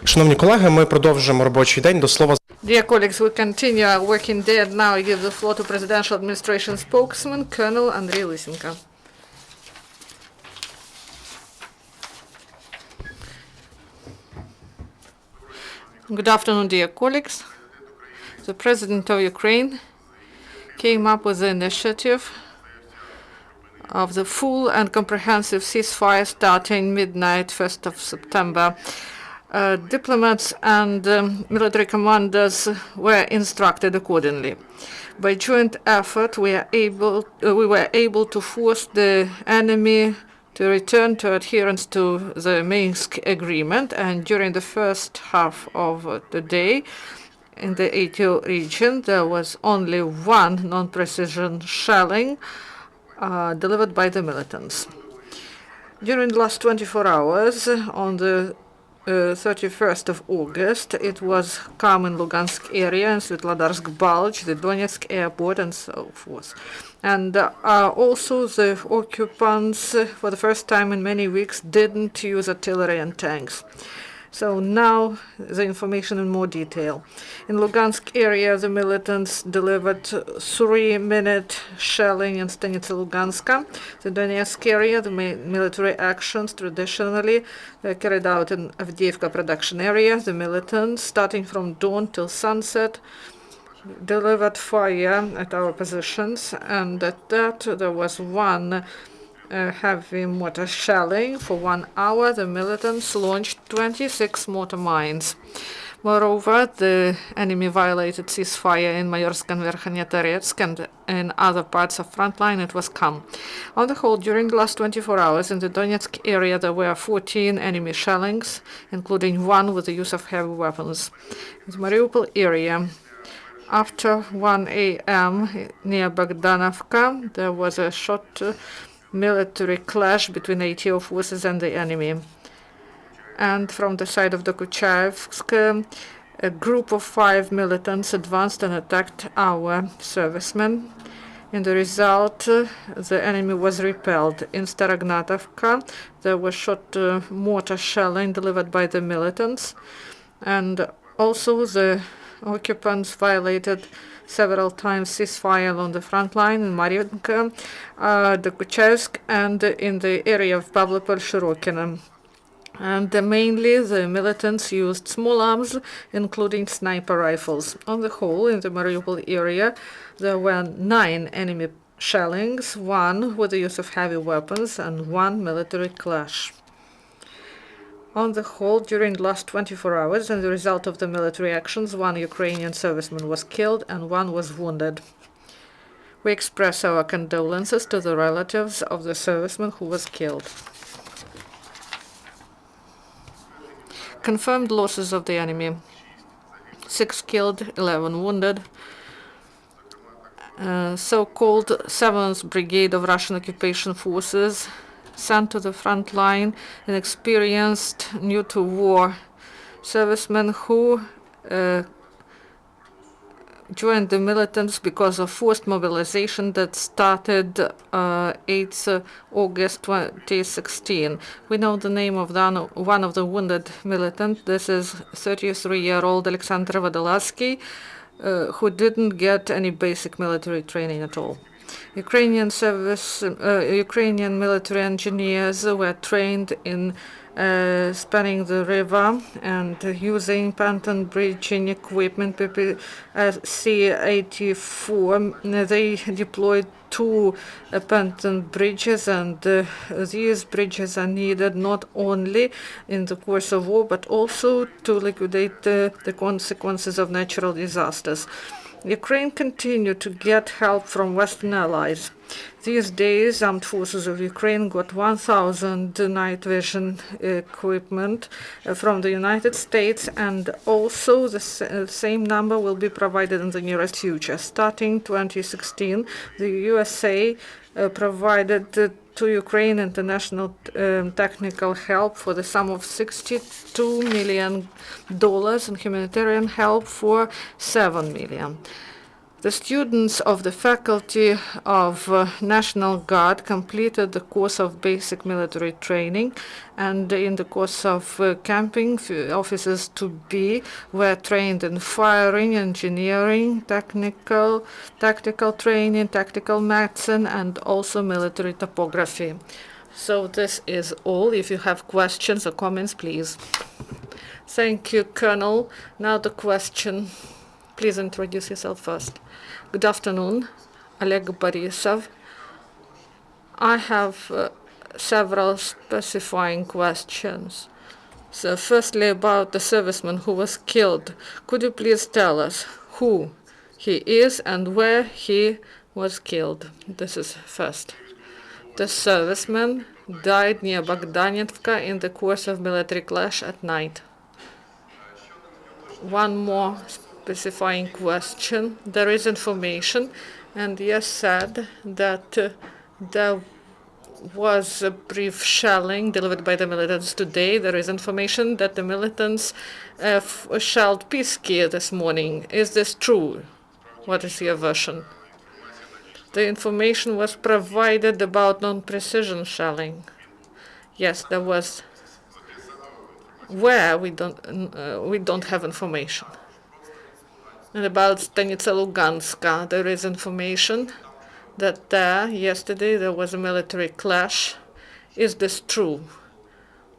Шановні колеги, ми продовжуємо робочий день. До слова. Dear colleagues, we continue our working day, and now I give the floor to Presidential Administration spokesman, Colonel Andriy Lysenko. Good afternoon, dear colleagues. The President of Ukraine came up with the initiative of the full and comprehensive ceasefire starting midnight 1st of September. Diplomats and military commanders were instructed accordingly. By joint effort, we were able to force the enemy to return to adherence to the Minsk agreement, and during the first half of the day, in the ATO region, there was only one non-precision shelling delivered by the militants. During the last 24 hours, on the 31st of August, it was calm in Lugansk area and Svetlodarsk Bulge, the Donetsk airport, and so forth. And also the occupants, for the first time in many weeks, didn't use artillery and tanks. So now the information in more detail. In Lugansk area, the militants delivered 3-minute shelling in Stanitsa Luganska. The Donetsk area, the military actions traditionally carried out in Avdiivka production area. The militants, starting from dawn till sunset, delivered fire at our positions, and at that there was one heavy mortar shelling. For 1 hour, the militants launched 26 mortar mines. Moreover, the enemy violated ceasefire in Mayorsk and Verkhanetaretsk, and in other parts of front line it was calm. On the whole, during the last 24 hours in the Donetsk area there were 14 enemy shellings, including one with the use of heavy weapons. In the Mariupol area, after 1 a.m. near Bogdanovka, there was a short military clash between ATO forces and the enemy. And from the side of the Kuchayevsk, a group of 5 militants advanced and attacked our servicemen. In the result, the enemy was repelled. In Starognatovka, there was shot mortar shelling delivered by the militants, and also the occupants violated several times ceasefire on the front line in Mariinka, the Kuchayevsk, and in the area of Pavlopol-Shirokino. And mainly the militants used small arms, including sniper rifles. On the whole, in the Mariupol area, there were 9 enemy shellings, 1 with the use of heavy weapons, and 1 military clash. On the whole, during the last 24 hours, as a result of the military actions, 1 Ukrainian serviceman was killed and 1 was wounded. We express our condolences to the relatives of the serviceman who was killed. Confirmed losses of the enemy: 6 killed, 11 wounded. So-called 7th Brigade of Russian occupation forces sent to the front line an experienced, new-to-war serviceman who joined the militants because of forced mobilization that started 8th August 2016. We know the name of one of the wounded militants. This is 33-year-old Alexander Vodolatsky, who didn't get any basic military training at all. Ukrainian military engineers were trained in spanning the river and using Panton bridging equipment, PPC-84. They deployed 2 Panton bridges, and these bridges are needed not only in the course of war, but also to liquidate the consequences of natural disasters. Ukraine continued to get help from Western allies. These days, armed forces of Ukraine got 1,000 night vision equipment from the United States, and also the same number will be provided in the nearest future. Starting 2016, the USA provided to Ukraine international technical help for the sum of $62 million and humanitarian help for $7 million. The students of the Faculty of National Guard completed the course of basic military training, and in the course of camping, officers to be were trained in firing, engineering, tactical training, tactical medicine, and also military topography. So this is all. If you have questions or comments, please. Thank you, Colonel. Now the question. Please introduce yourself first. Good afternoon, Oleg Borisov. I have several specifying questions. So firstly, about the serviceman who was killed. Could you please tell us who he is and where he was killed? This is first. The serviceman died near Bogdanivka in the course of military clash at night. One more specifying question. There is information, and yes, said that there was a brief shelling delivered by the militants today. There is information that the militants shelled Pisky this morning. Is this true? What is your version? The information was provided about non-precision shelling. Yes, there was. Where we don't have information. And about Stanitsa Luganska, there is information that yesterday there was a military clash. Is this true?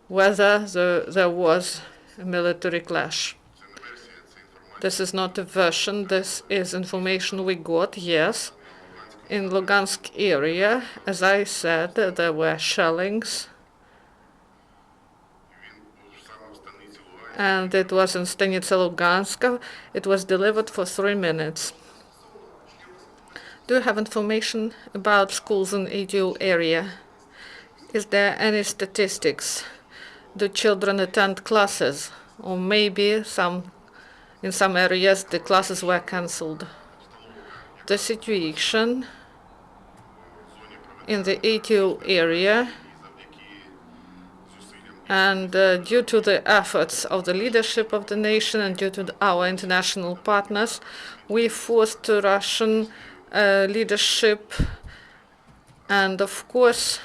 Whether there was a military clash? This is not a version. This is information we got, yes. In Lugansk area, as I said, there were shellings. And it was in Stanitsa Luganska. It was delivered for 3 minutes. Do you have information about schools in ATO area? Is there any statistics? Do children attend classes? Or maybe in some areas the classes were cancelled. The situation in the ATO area, and due to the efforts of the leadership of the nation and due to our international partners, we forced the Russian leadership, and of course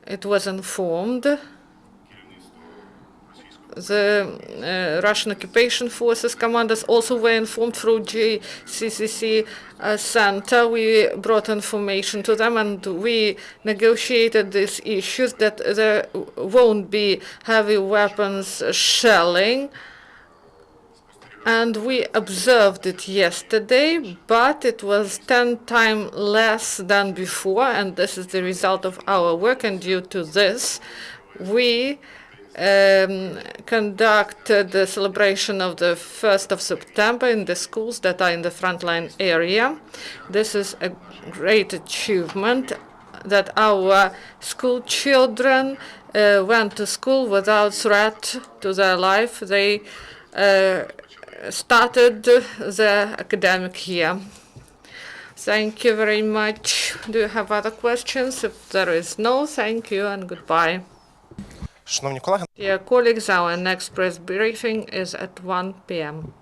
it was informed. The Russian occupation forces commanders also were informed through GCCC center. We brought information to them, and we negotiated these issues that there won't be heavy weapons shelling. And we observed it yesterday, but it was 10 times less than before, and this is the result of our work. And due to this, we conducted the celebration of the 1st of September in the schools that are in the frontline area. This is a great achievement that our school children went to school without threat to their life. They started the academic year. Thank you very much. Do you have other questions? If there is no, thank you and goodbye. Шановні колеги, Dear colleagues, our next press briefing is at 1 p.m.